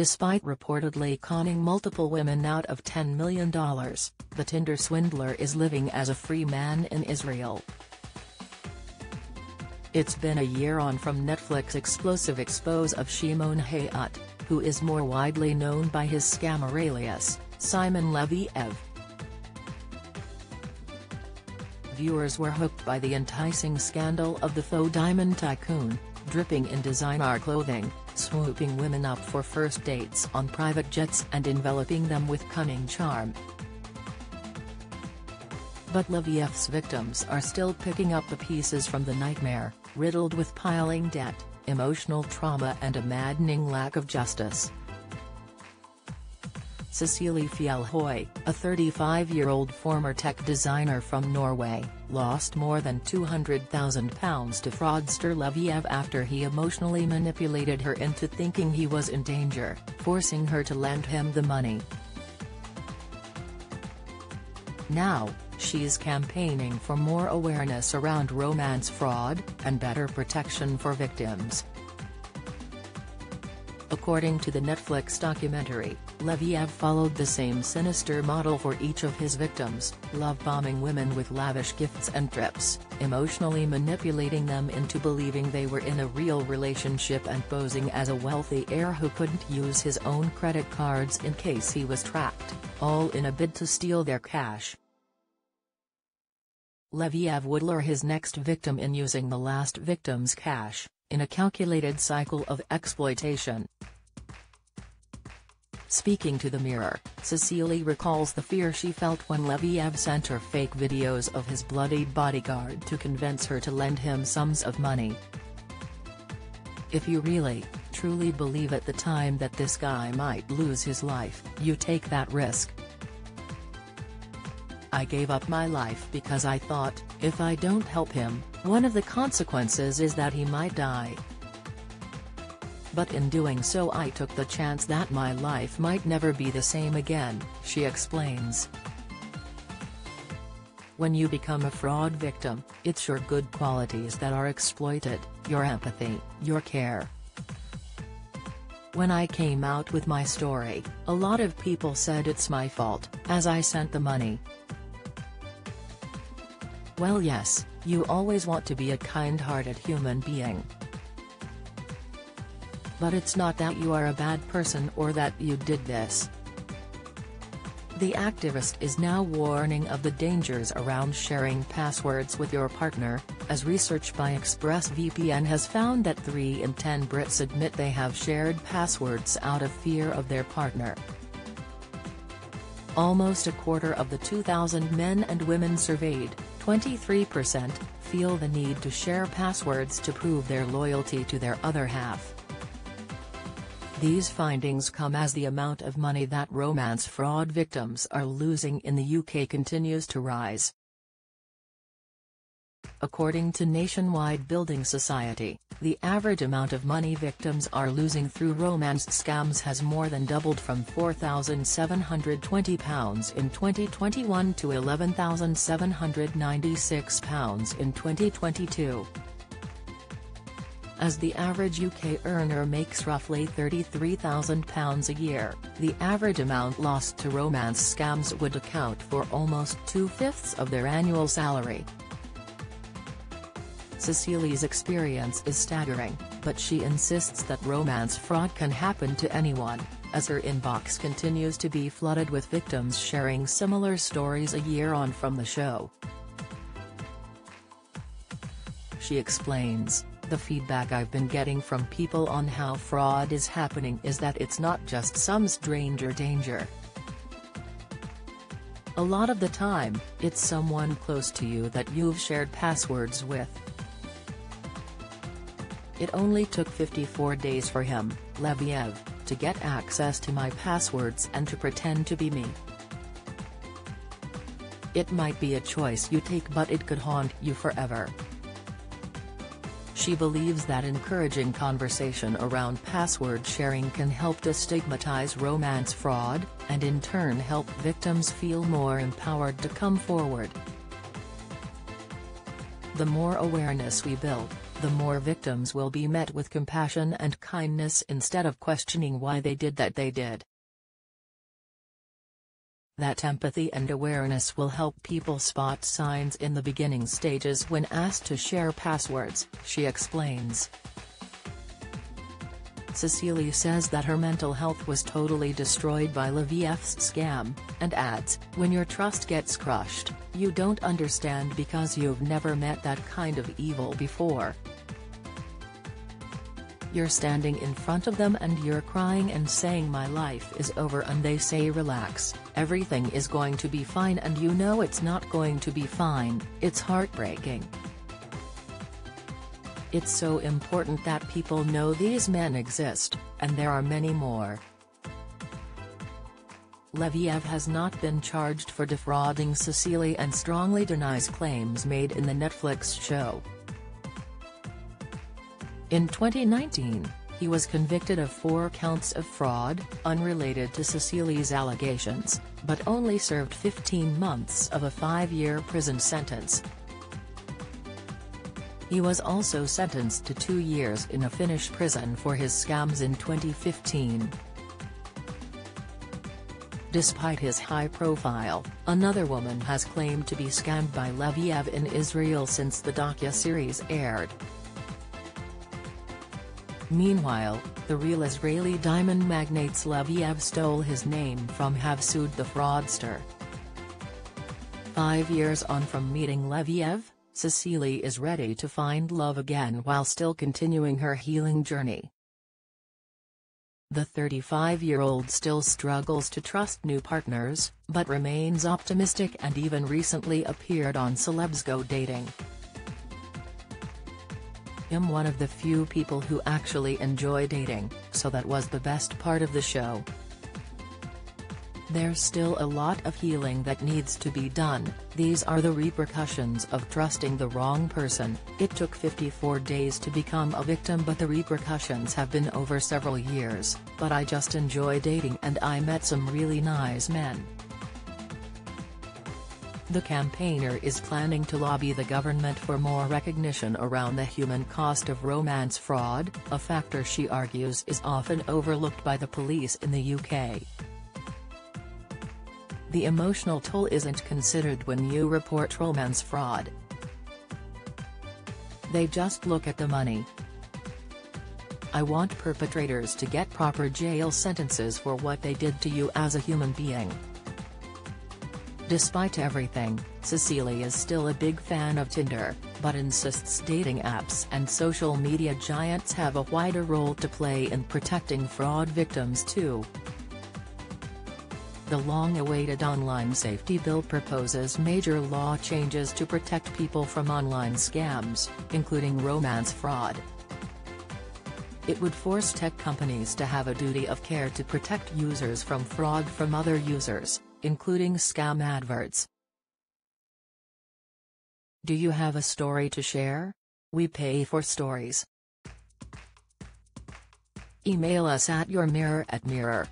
Despite reportedly conning multiple women out of $10 million, the Tinder swindler is living as a free man in Israel. It's been a year on from Netflix's explosive expose of Shimon Hayat, who is more widely known by his scammer alias, Simon Leviev. Viewers were hooked by the enticing scandal of the faux diamond tycoon, dripping in designer clothing, swooping women up for first dates on private jets and enveloping them with cunning charm. But Leviev's victims are still picking up the pieces from the nightmare, riddled with piling debt, emotional trauma and a maddening lack of justice. Cecilie Fjellhøy, a 35-year-old former tech designer from Norway, lost more than £200,000 to fraudster Leviev after he emotionally manipulated her into thinking he was in danger, forcing her to lend him the money. Now, she's campaigning for more awareness around romance fraud, and better protection for victims. According to the Netflix documentary, Leviev followed the same sinister model for each of his victims, love-bombing women with lavish gifts and trips, emotionally manipulating them into believing they were in a real relationship and posing as a wealthy heir who couldn't use his own credit cards in case he was tracked, all in a bid to steal their cash. Leviev would lure his next victim in using the last victim's cash, in a calculated cycle of exploitation. Speaking to the Mirror, Cecilie recalls the fear she felt when Leviev sent her fake videos of his bloodied bodyguard to convince her to lend him sums of money. "If you really, truly believe at the time that this guy might lose his life, you take that risk. I gave up my life because I thought, if I don't help him, one of the consequences is that he might die. But in doing so I took the chance that my life might never be the same again," she explains. When you become a fraud victim, it's your good qualities that are exploited, your empathy, your care. "When I came out with my story, a lot of people said it's my fault, as I sent the money. Well, yes, you always want to be a kind-hearted human being. But it's not that you are a bad person or that you did this." The activist is now warning of the dangers around sharing passwords with your partner, as research by ExpressVPN has found that 3 in 10 Brits admit they have shared passwords out of fear of their partner. Almost a quarter of the 2,000 men and women surveyed, 23%, feel the need to share passwords to prove their loyalty to their other half. These findings come as the amount of money that romance fraud victims are losing in the UK continues to rise. According to Nationwide Building Society, the average amount of money victims are losing through romance scams has more than doubled from £4,720 in 2021 to £11,796 in 2022. As the average UK earner makes roughly £33,000 a year, the average amount lost to romance scams would account for almost 2/5 of their annual salary. Cecilie's experience is staggering, but she insists that romance fraud can happen to anyone, as her inbox continues to be flooded with victims sharing similar stories a year on from the show. She explains, "The feedback I've been getting from people on how fraud is happening is that it's not just some stranger danger. A lot of the time, it's someone close to you that you've shared passwords with." "It only took 54 days for him, Leviev, to get access to my passwords and to pretend to be me. It might be a choice you take, but it could haunt you forever." She believes that encouraging conversation around password sharing can help destigmatize romance fraud, and in turn help victims feel more empowered to come forward. "The more awareness we build, the more victims will be met with compassion and kindness instead of questioning why they did that they did. That empathy and awareness will help people spot signs in the beginning stages when asked to share passwords, she explains. Cecily says that her mental health was totally destroyed by Leviev's scam, and adds, "When your trust gets crushed, you don't understand because you've never met that kind of evil before. You're standing in front of them and you're crying and saying my life is over, and they say relax, everything is going to be fine, and you know it's not going to be fine. It's heartbreaking. It's so important that people know these men exist, and there are many more." Leviev has not been charged for defrauding Cecily and strongly denies claims made in the Netflix show. In 2019, he was convicted of 4 counts of fraud, unrelated to Cecily's allegations, but only served 15 months of a 5-year prison sentence. He was also sentenced to 2 years in a Finnish prison for his scams in 2015. Despite his high profile, another woman has claimed to be scammed by Leviev in Israel since the docu-series aired. Meanwhile, the real Israeli diamond magnate's Leviev stole his name from have sued the fraudster. 5 years on from meeting Leviev, Cecily is ready to find love again while still continuing her healing journey. The 35-year-old still struggles to trust new partners, but remains optimistic and even recently appeared on Celebs Go Dating. "I'm one of the few people who actually enjoy dating, so that was the best part of the show. There's still a lot of healing that needs to be done. These are the repercussions of trusting the wrong person. It took 54 days to become a victim, but the repercussions have been over several years, but I just enjoy dating and I met some really nice men." The campaigner is planning to lobby the government for more recognition around the human cost of romance fraud, a factor she argues is often overlooked by the police in the UK. "The emotional toll isn't considered when you report romance fraud. They just look at the money. I want perpetrators to get proper jail sentences for what they did to you as a human being." Despite everything, Cecily is still a big fan of Tinder, but insists dating apps and social media giants have a wider role to play in protecting fraud victims too. The long-awaited online safety bill proposes major law changes to protect people from online scams, including romance fraud. It would force tech companies to have a duty of care to protect users from fraud from other users, including scam adverts. Do you have a story to share? We pay for stories. Email us at yourmirror@mirror.co.uk.